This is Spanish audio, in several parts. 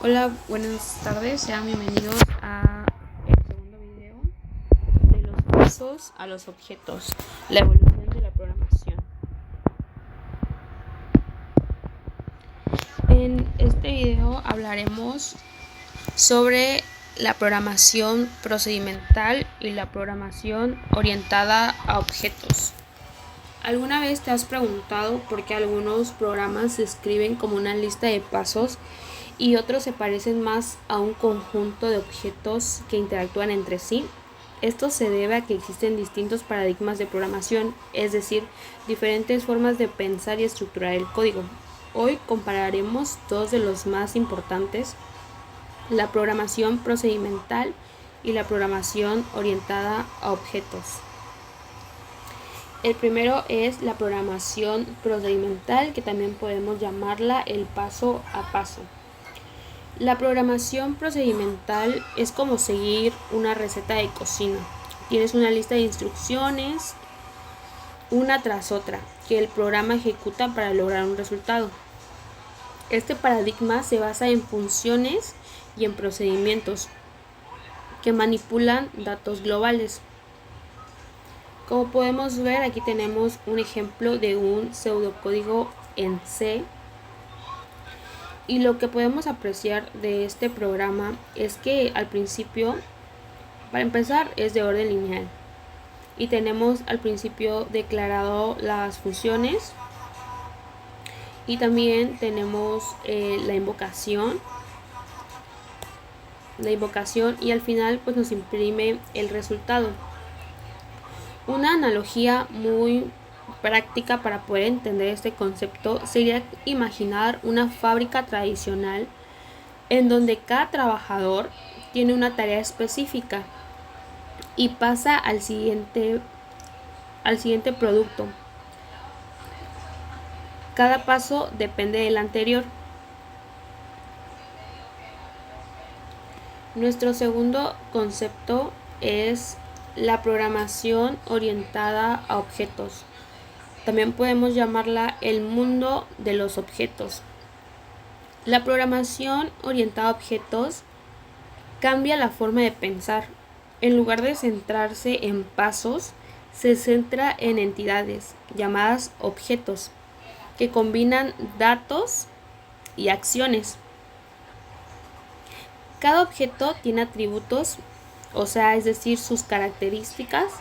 Hola, buenas tardes, sean bienvenidos a el segundo video de los pasos a los objetos, la evolución de la programación. En este video hablaremos sobre la programación procedimental y la programación orientada a objetos. ¿Alguna vez te has preguntado por qué algunos programas se escriben como una lista de pasos y otros se parecen más a un conjunto de objetos que interactúan entre sí? Esto se debe a que existen distintos paradigmas de programación, es decir, diferentes formas de pensar y estructurar el código. Hoy compararemos dos de los más importantes: la programación procedimental y la programación orientada a objetos. El primero es la programación procedimental, que también podemos llamarla el paso a paso. La programación procedimental es como seguir una receta de cocina. Tienes una lista de instrucciones, una tras otra, que el programa ejecuta para lograr un resultado. Este paradigma se basa en funciones y en procedimientos que manipulan datos globales. Como podemos ver, aquí tenemos un ejemplo de un pseudocódigo en C. Y lo que podemos apreciar de este programa es que al principio, para empezar, es de orden lineal. Y tenemos al principio declarado las funciones. Y también tenemos la invocación. Y al final pues nos imprime el resultado. Una analogía muy práctica para poder entender este concepto sería imaginar una fábrica tradicional en donde cada trabajador tiene una tarea específica y pasa al siguiente producto. Cada paso depende del anterior. Nuestro segundo concepto es la programación orientada a objetos. También podemos llamarla el mundo de los objetos. La programación orientada a objetos cambia la forma de pensar. En lugar de centrarse en pasos, se centra en entidades llamadas objetos, que combinan datos y acciones. Cada objeto tiene atributos, es decir, sus características,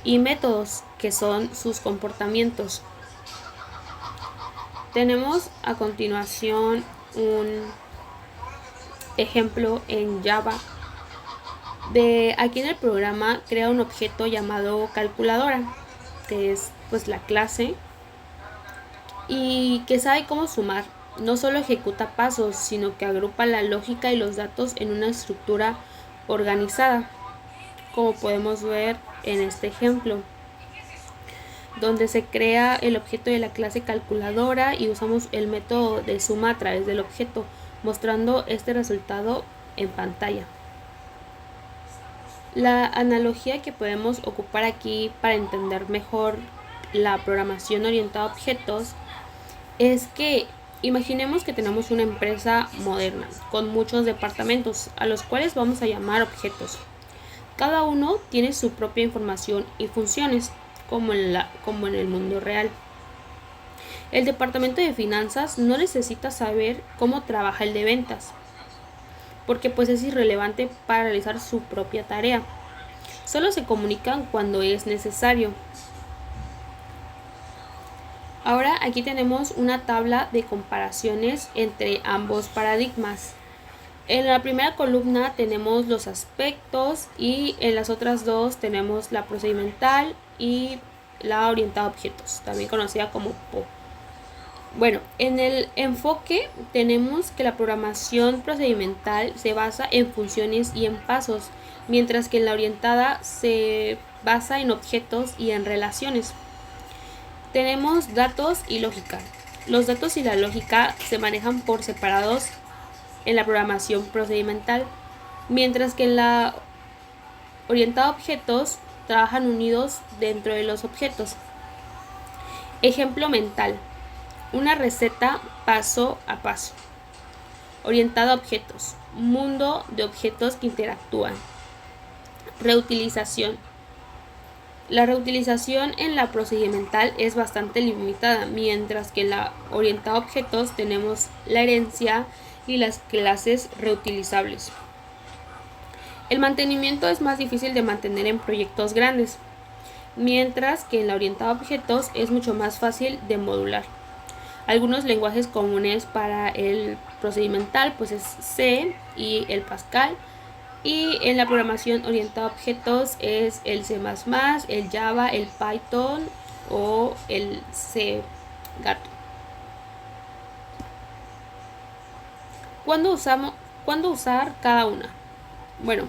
y métodos, que son sus comportamientos. Tenemos a continuación un ejemplo en Java. Aquí en el programa crea un objeto llamado calculadora, que es pues la clase, y que sabe cómo sumar. No solo ejecuta pasos, sino que agrupa la lógica y los datos en una estructura organizada, como podemos ver en este ejemplo, donde se crea el objeto de la clase calculadora y usamos el método de suma a través del objeto, mostrando este resultado en pantalla. La analogía que podemos ocupar aquí para entender mejor la programación orientada a objetos es que imaginemos que tenemos una empresa moderna con muchos departamentos a los cuales vamos a llamar objetos. Cada uno tiene su propia información y funciones, como en el mundo real. El departamento de finanzas no necesita saber cómo trabaja el de ventas, porque pues es irrelevante para realizar su propia tarea. Solo se comunican cuando es necesario. Ahora aquí tenemos una tabla de comparaciones entre ambos paradigmas. En la primera columna tenemos los aspectos y en las otras dos tenemos la procedimental y la orientada a objetos, también conocida como PO. Bueno, en el enfoque tenemos que la programación procedimental se basa en funciones y en pasos, mientras que en la orientada se basa en objetos y en relaciones. Tenemos datos y lógica. Los datos y la lógica se manejan por separados en la programación procedimental, mientras que en la orientada a objetos trabajan unidos dentro de los objetos. Ejemplo mental: una receta paso a paso. Orientado a objetos. Mundo de objetos que interactúan. Reutilización. La reutilización en la procedimental es bastante limitada, mientras que en la orientada a objetos tenemos la herencia y las clases reutilizables. El mantenimiento es más difícil de mantener en proyectos grandes, mientras que en la orientada a objetos es mucho más fácil de modular. Algunos lenguajes comunes para el procedimental pues es C y el Pascal, y en la programación orientada a objetos es el C++, el Java, el Python o el C gato. ¿Cuándo usar cada una? Bueno,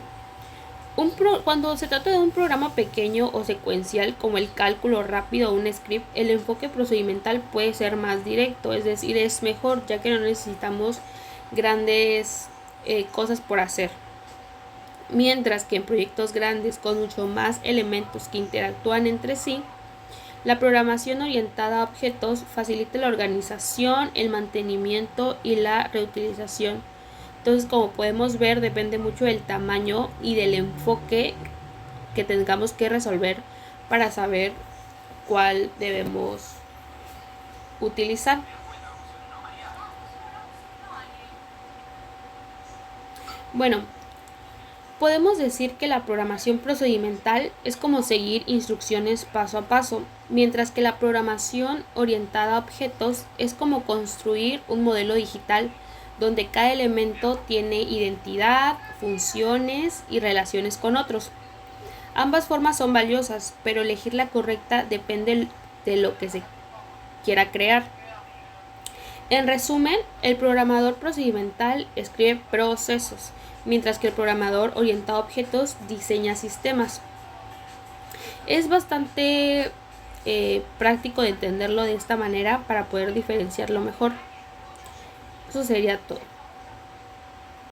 cuando se trata de un programa pequeño o secuencial como el cálculo rápido o un script, el enfoque procedimental puede ser más directo, es decir, es mejor ya que no necesitamos grandes cosas por hacer. Mientras que en proyectos grandes con mucho más elementos que interactúan entre sí, la programación orientada a objetos facilita la organización, el mantenimiento y la reutilización. Entonces, como podemos ver, depende mucho del tamaño y del enfoque que tengamos que resolver para saber cuál debemos utilizar. Bueno, podemos decir que la programación procedimental es como seguir instrucciones paso a paso, mientras que la programación orientada a objetos es como construir un modelo digital donde cada elemento tiene identidad, funciones y relaciones con otros. Ambas formas son valiosas, pero elegir la correcta depende de lo que se quiera crear. En resumen, el programador procedimental escribe procesos, mientras que el programador orientado a objetos diseña sistemas. Es bastante práctico de entenderlo de esta manera para poder diferenciarlo mejor. Eso sería todo.